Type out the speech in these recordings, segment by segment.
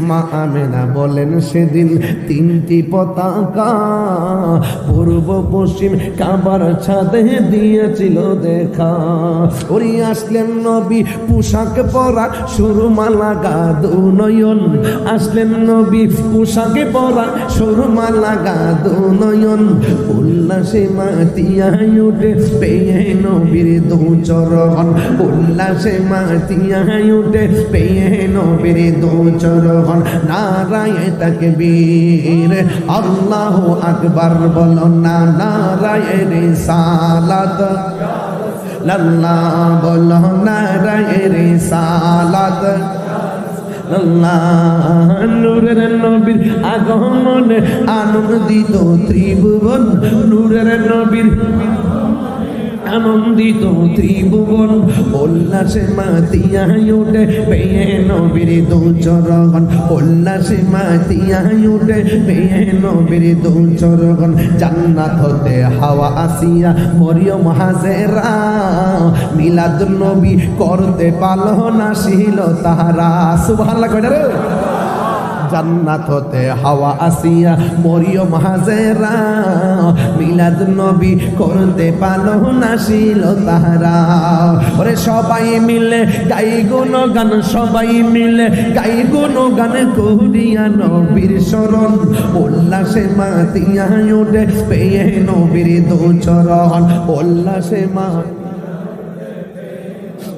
মা আমেনা বলেন সেদিন তিনটি পতাকা পূর্ব পশ্চিম কাবার ছাদে দিয়েছিল দেখা। ওরে আসলেন নবী পোশাক পরা সুরমা লাগা দুনয়ন, আসলেন নবী পোশাকে পরা সুরমা লাগা দুনয়ন, উল্লাসে মাতিয়ায় উঠে পেয়ে নবীর দুচরণ, উল্লাসে মাতিয়ায় উঠে পেয়ে নবীর দুচরণ। নারায়ে তাকবীর আল্লাহু আকবার বলো না, নারায়ে রিসালাত আল্লাহ বলো, নারায়ে রিসালাত আল্লাহ। নূরের নবীর আগমনে আনন্দিত ত্রিভুবন, নূরের নবীর আনন্দিত ত্রিভুবন, উল্লাসে মাতিয়ায় উঠে পেয়ে নবীর দুচরণ, উল্লাসে মাতিয়ায় উঠে পেয়ে নবীর দুচরণ। জান্নাত হতে হাওয়া আসিয়া মরিয়ম হাজেরা, মিলাদ নবী করতে পালন আসিল তাহারা। সুবহানাল্লাহ কইরা রে। জান্নাত হতে হাওয়া আসিয়া মরিয়ম হাজেরা, মিলাদ নবী করতে পালন আসিল তাহারা। ওরে সবাই মিলে গাই গুণগান, সবাই মিলে গাই গুণগান করিয়া নবীর শরণ, উল্লাসে মাতিয়া উঠে পেয়ে নবীর দুচরণ, উল্লাসে মা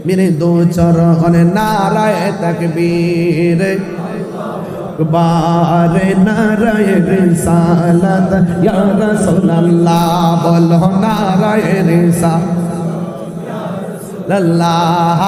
মেরে দুচরণ। নারায়ে তাকবীর বারে নারায়ে রিসালাত ইয়া রাসূলুল্লাহ বলো, নারায়ে রিসালাত আল্লাহ।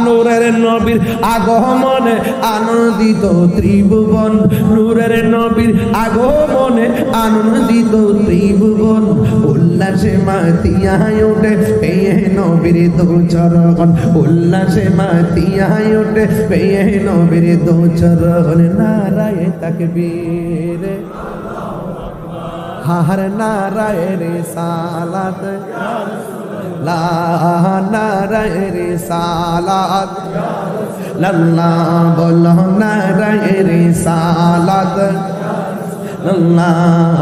নূরের নবীর আগমনে আনন্দিত ত্রিভুবন, নূরের নবীর আগমনে আনন্দিত ত্রিভুবন, উল্লাসে মাতিয়ায় উঠে পেয়ে নবীর দুচরণ, উল্লাসে মাতিয়ায় উঠে পেয়ে নবীর দুচরণ। নারায়ে তাকবীর হার নারায়ে রিসালাত নারায়ে রিসালাত আল্লাহ বলো, নারায়ে রিসালাত আল্লাহ।